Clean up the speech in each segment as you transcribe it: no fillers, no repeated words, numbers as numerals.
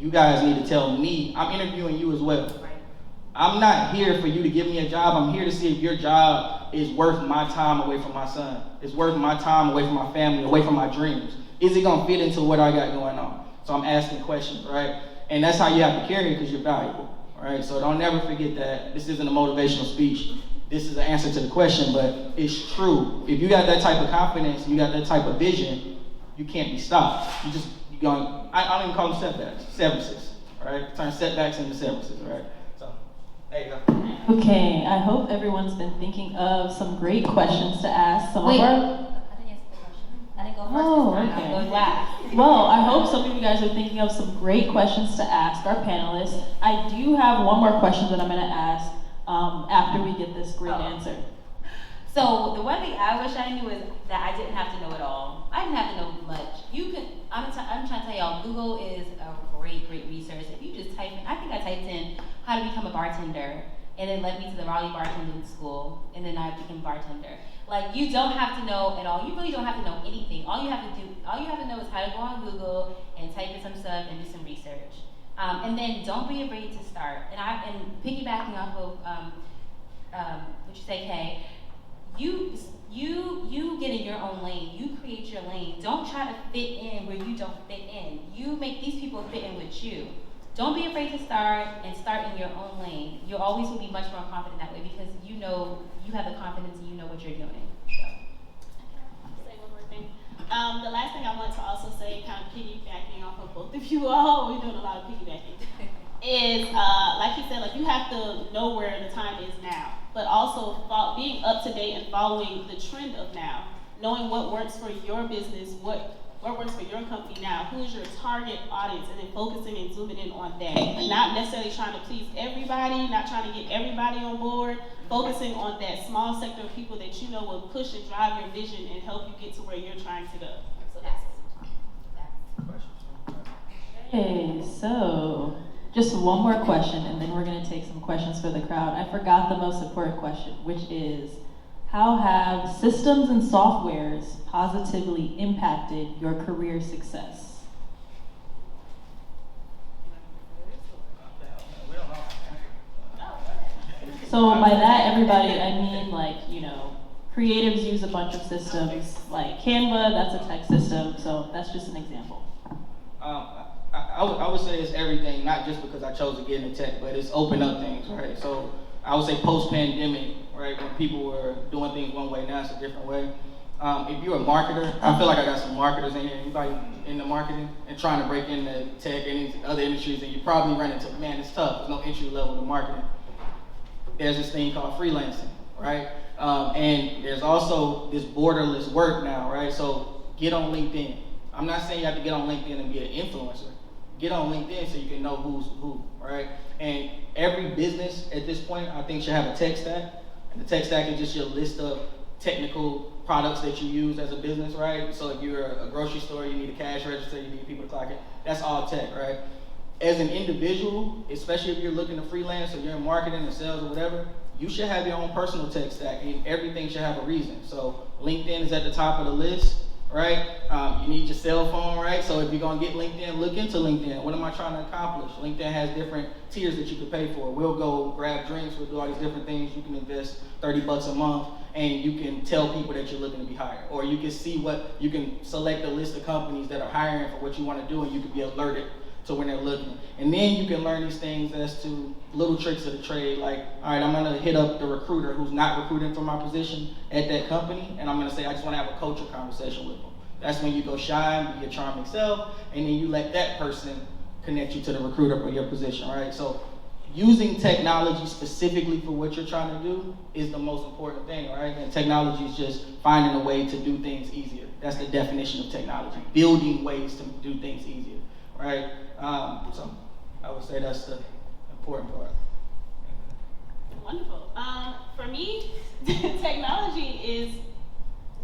you guys need to tell me, I'm interviewing you as well. I'm not here for you to give me a job. I'm here to see if your job is worth my time away from my son. It's worth my time away from my family, away from my dreams. Is it gonna fit into what I got going on? So I'm asking questions, right? And that's how you have to carry it, because you're valuable, right? So don't never forget that this isn't a motivational speech. This is an answer to the question, but it's true. If you got that type of confidence, you got that type of vision, you can't be stopped. You're going, I don't even call them setbacks, severances, right? Turn setbacks into severances, right? So, there you go. Okay, I hope everyone's been thinking of some great questions to ask. Some Wait, of our... I didn't answer the question. I didn't go first Oh, this time. okay. I'm going last. Well, I hope some of you guys are thinking of some great questions to ask our panelists. I do have one more question that I'm going to ask after we get this great answer. So the one thing I wish I knew is that I didn't have to know it all. I didn't have to know much. I'm trying to tell y'all, Google is a great resource. If you just type in, I think I typed in how to become a bartender, and it led me to the Raleigh Bartending School, and then I became a bartender. Like, you don't have to know it all. You really don't have to know anything. All you have to know is how to go on Google and type in some stuff and do some research. And then don't be afraid to start. And piggybacking off of what you say, Kay, you get in your own lane. You create your lane. Don't try to fit in where you don't fit in. You make these people fit in with you. Don't be afraid to start in your own lane. You always will be much more confident that way, because you know, you have the confidence and you know what you're doing. So. I'll say one more thing. The last thing I want to also say, kind of piggybacking off of both of you all, we're doing a lot of piggybacking, is like you said, like, you have to know where the time is now, but also being up to date and following the trend of now, knowing what works for your business, what works for your company now, who is your target audience, and then focusing and zooming in on that. And not necessarily trying to please everybody, not trying to get everybody on board, focusing on that small sector of people that you know will push and drive your vision and help you get to where you're trying to go. So that's it. Okay, so just one more question, and then we're going to take some questions for the crowd. I forgot the most important question, which is, how have systems and softwares positively impacted your career success? So by that, everybody, I mean, like, you know, creatives use a bunch of systems, like Canva, that's a tech system, so that's just an example. I would say it's everything, not just because I chose to get into tech, but it's opened up things, right? So I would say post-pandemic, right, when people were doing things one way, now it's a different way. If you're a marketer, I feel like I got some marketers in here. Anybody in the marketing and trying to break into tech and other industries, and you probably run into, man, it's tough. There's no entry level to marketing. There's this thing called freelancing, right? And there's also this borderless work now, right? So get on LinkedIn. I'm not saying you have to get on LinkedIn and be an influencer. Get on LinkedIn so you can know who's who, right? And every business at this point, I think, should have a tech stack. And the tech stack is just your list of technical products that you use as a business, right? So if you're a grocery store, you need a cash register, you need people to clock it. That's all tech, right? As an individual, especially if you're looking to freelance or you're in marketing or sales or whatever, you should have your own personal tech stack, and everything should have a reason. So LinkedIn is at the top of the list, right? You need your cell phone, right? So if you're gonna get LinkedIn, look into LinkedIn. What am I trying to accomplish? LinkedIn has different tiers that you can pay for. We'll go grab drinks, we'll do all these different things. You can invest $30 a month, and you can tell people that you're looking to be hired. Or you can see you can select a list of companies that are hiring for what you wanna do, and you can be alerted to when they're looking. And then you can learn these things as to little tricks of the trade, like, all right, I'm gonna hit up the recruiter who's not recruiting for my position at that company, and I'm gonna say, I just wanna have a culture conversation with them. That's when you go shy, be your charming self, and then you let that person connect you to the recruiter for your position, right? So using technology specifically for what you're trying to do is the most important thing, right? And technology is just finding a way to do things easier. That's the definition of technology, building ways to do things easier, right? So I would say that's the important part. Wonderful. For me, technology is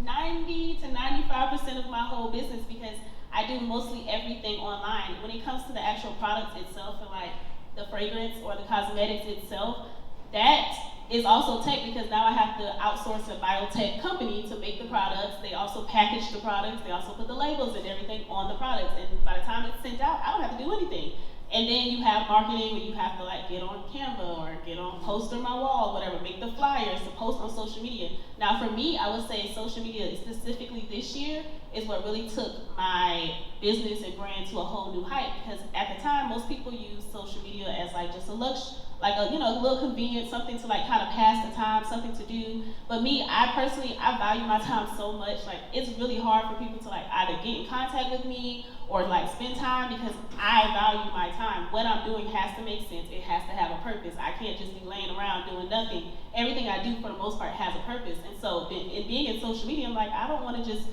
90 to 95% of my whole business, because I do mostly everything online. When it comes to the actual product itself, and like the fragrance or the cosmetics itself, that is also tech, because now I have to outsource a biotech company to make the products. They also package the products. They also put the labels and everything on the products. And by the time it's sent out, I don't have to do anything. And then you have marketing where you have to like get on Canva or get on poster my wall, whatever, make the flyers to post on social media. Now for me, I would say social media specifically this year is what really took my business and brand to a whole new height, because at the time, most people use social media as like just a a little convenient, something to like kind of pass the time, something to do. But me, I personally, I value my time so much. Like it's really hard for people to like either get in contact with me or like spend time, because I value my time. What I'm doing has to make sense. It has to have a purpose. I can't just be laying around doing nothing. Everything I do for the most part has a purpose. And so in being in social media, I'm like, I don't want to just,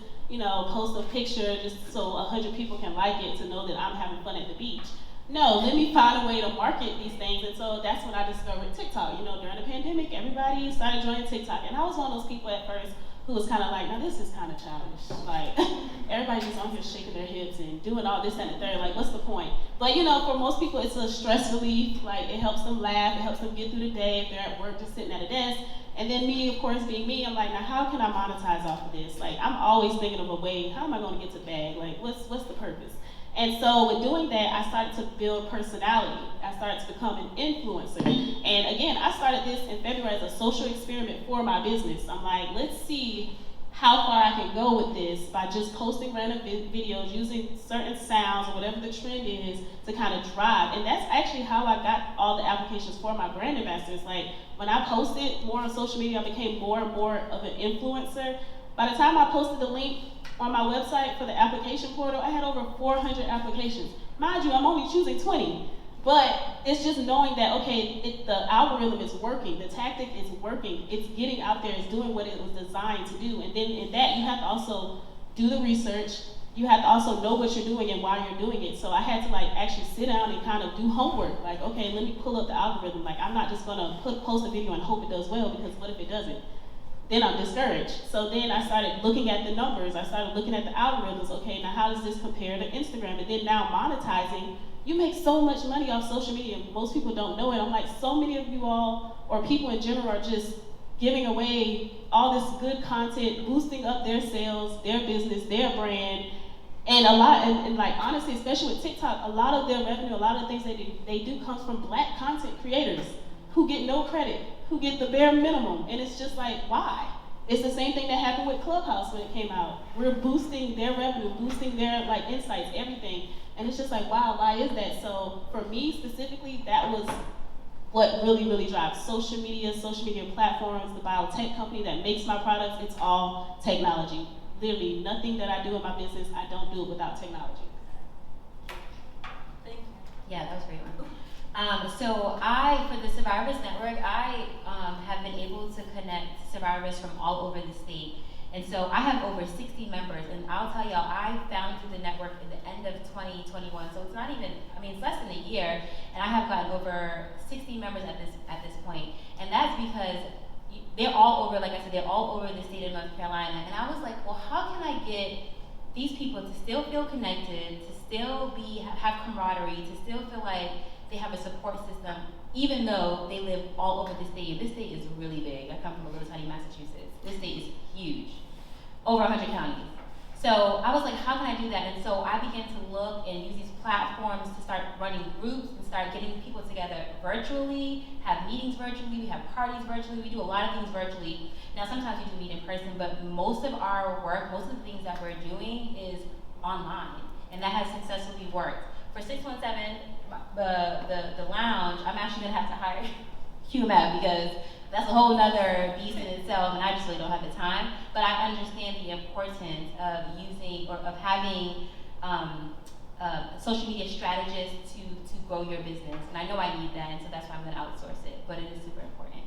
post a picture just so 100 people can like it to know that I'm having fun at the beach. No, let me find a way to market these things. And so that's when I discovered TikTok. During the pandemic, everybody started joining TikTok. And I was one of those people at first who was kind of like, now this is kind of childish. Like, everybody's just on here shaking their hips and doing all this and the third. Like, what's the point? But, for most people, it's a stress relief. Like, it helps them laugh. It helps them get through the day if they're at work just sitting at a desk. And then me, of course, being me, I'm like, now how can I monetize off of this? Like, I'm always thinking of a way, how am I going to get to the bag? Like, what's the purpose? And so with doing that, I started to build personality. I started to become an influencer. And again, I started this in February as a social experiment for my business. I'm like, let's see how far I can go with this by just posting random videos, using certain sounds or whatever the trend is to kind of drive. And that's actually how I got all the applications for my brand ambassadors. Like when I posted more on social media, I became more and more of an influencer. By the time I posted the link on my website for the application portal, I had over 400 applications. Mind you, I'm only choosing 20. But it's just knowing that, okay, the algorithm is working, the tactic is working, it's getting out there, it's doing what it was designed to do. And then in that, you have to also do the research, you have to also know what you're doing and why you're doing it. So I had to like actually sit down and kind of do homework. Like, okay, let me pull up the algorithm. Like, I'm not just gonna post a video and hope it does well, because what if it doesn't? Then I'm discouraged. So then I started looking at the numbers, I started looking at the algorithms. Okay, now how does this compare to Instagram? And then now monetizing. You make so much money off social media. Most people don't know it. I'm like, so many of you all, or people in general, are just giving away all this good content, boosting up their sales, their business, their brand. And and like honestly, especially with TikTok, a lot of their revenue, a lot of the things they do comes from Black content creators who get no credit, who get the bare minimum. And it's just like, why? It's the same thing that happened with Clubhouse when it came out. We're boosting their revenue, boosting their like insights, everything. And it's just like, wow, why is that? So for me specifically, that was what really, really drives social media platforms, the biotech company that makes my products. It's all technology. Literally, nothing that I do in my business, I don't do it without technology. Thank you. Yeah, that was a great one. So for the Survivors Network, I have been able to connect survivors from all over the state. And so I have over 60 members, and I'll tell y'all, I founded the network at the end of 2021, so it's not even, it's less than a year, and I have gotten over 60 members at this point. And that's because they're all over, like I said, they're all over the state of North Carolina. And I was like, well, how can I get these people to still feel connected, to still have camaraderie, to still feel like they have a support system, even though they live all over the state. This state is really big. I come from a little tiny Massachusetts. This state is huge, over 100 counties. So I was like, how can I do that? And so I began to look and use these platforms to start running groups and start getting people together virtually, have meetings virtually, we have parties virtually, we do a lot of things virtually. Now sometimes we do meet in person, but most of our work, most of the things that we're doing is online, and that has successfully worked. For 617, the lounge, I'm actually gonna have to hire QMAP because that's a whole nother beast in itself, and I just really don't have the time. But I understand the importance of using or of having social media strategists to grow your business, and I know I need that, and so that's why I'm gonna outsource it. But it is super important.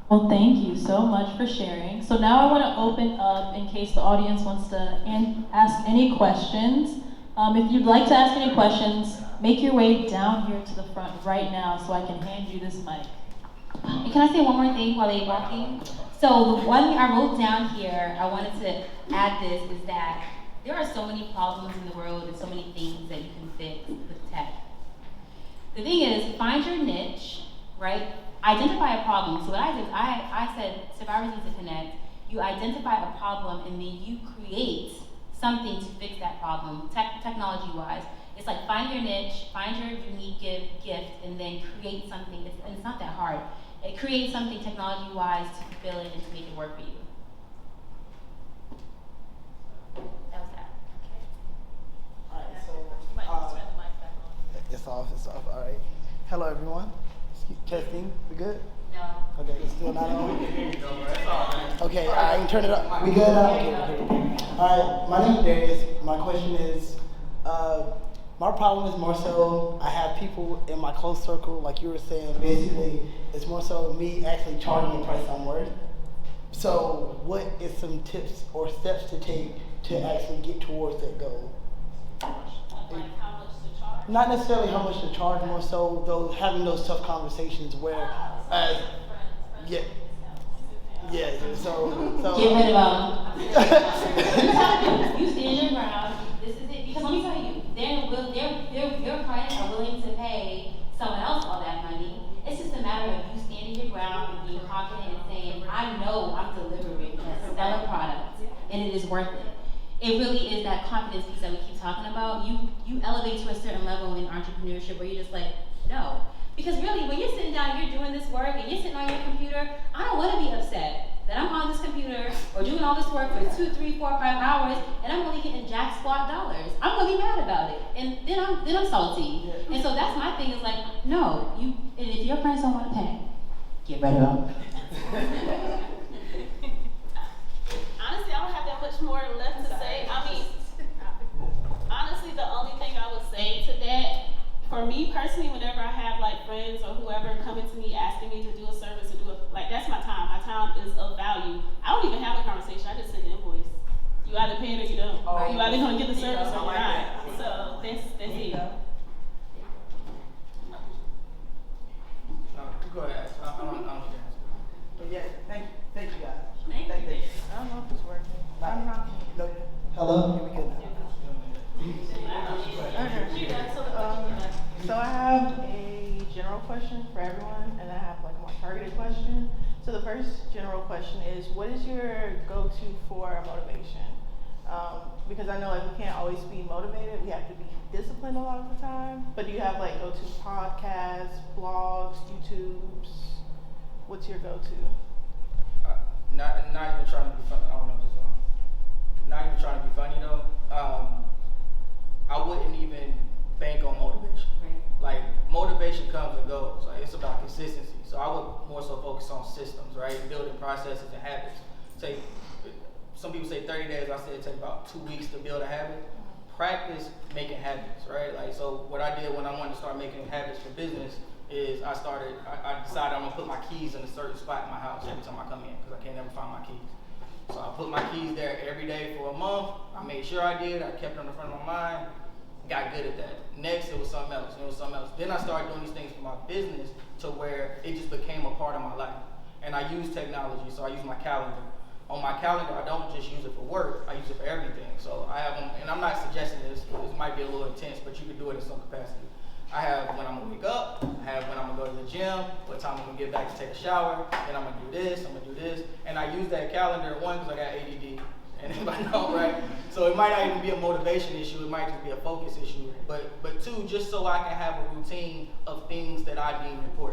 Well, thank you so much for sharing. So now I want to open up in case the audience wants to ask any questions. If you'd like to ask any questions, make your way down here to the front right now so I can hand you this mic. And can I say one more thing while they're walking? So the one thing I wrote down here, I wanted to add this, is that there are so many problems in the world and so many things that you can fix with tech. The thing is, find your niche, right? Identify a problem. So what I did, I said survivors need to connect. You identify a problem and then you create something to fix that problem, technology-wise. It's like find your niche, find your unique gift, and then create something. And it's not that hard. Create something technology-wise to fulfill it and to make it work for you. That was that. Alright, so You might need to turn the mic back on. it's off. Alright. Hello everyone. Testing. We good? No. Okay, it's still not on. Okay, I can turn it up. We good now? Okay. Alright, my name is Darius. My question is, my problem is more so I have people in my close circle, like you were saying, basically it's more so me actually charging the price I'm worth. So what is some tips or steps to take to actually get towards that goal? Like how much to charge? Not necessarily how much to charge, more so those having those tough conversations where, yeah, so Get rid of them. You stand your ground. This is it. Because let me tell you, your clients are willing to pay someone else all that money. It's just a matter of you standing your ground and being confident and saying, I know I'm delivering a stellar product and it is worth it. It really is that confidence piece that we keep talking about. You elevate to a certain level in entrepreneurship where you're just like, no. Because really, when you're sitting down, you're doing this work and you're sitting on your computer, I don't want to be upset that I'm on this computer or doing all this work for 2, 3, 4, 5 hours and I'm only getting jack squat dollars. I'm gonna be mad about it, and then I'm salty. And so that's my thing is like, no, and if your friends don't want to pay, get rid of them. Honestly, I don't have that much more left to say. I mean, honestly, the only thing I would say to that, for me personally, whenever I have like friends or whoever coming to me asking me to do a service, like that's my time. My time is of value. I don't even have a conversation. I just send an invoice. You either pay it or you don't. You either gonna get the service or you're not. So that's it. Go ahead. I don't But yeah, thank you guys. Thank you. I don't know if it's working. I'm not. No. Hello? Yeah, we good now. Okay. So I have a general question for everyone, and I have like a more targeted question. So the first general question is, what is your go-to for motivation? Because I know like we can't always be motivated. We have to be disciplined a lot of the time. But do you have like go-to podcasts, blogs, YouTubes? What's your go-to? Not even trying to be funny. I don't know this song. Not even trying to be funny though. I wouldn't even bank on motivation. Right. Like motivation comes and goes. Like it's about consistency. So I would more so focus on systems, right? Building processes and habits. Some people say 30 days. I say it take about 2 weeks to build a habit. Practice making habits, right? Like so, what I did when I wanted to start making habits for business is I decided I'm gonna put my keys in a certain spot in my house every time I come in because I can't never find my keys. So I put my keys there every day for a month. I made sure I did. I kept it on the front of my mind. Got good at that. Next, it was something else. Then I started doing these things for my business to where it just became a part of my life. And I use technology, so I use my calendar. On my calendar, I don't just use it for work. I use it for everything. So I have them, and I'm not suggesting this. This might be a little intense, but you can do it in some capacity. I have when I'm gonna wake up, I have when I'm gonna go to the gym, what time I'm gonna get back to take a shower, then I'm gonna do this, and I use that calendar, one, because I got ADD, and everybody know, right? So it might not even be a motivation issue, it might just be a focus issue, but two, just so I can have a routine of things that I deem important.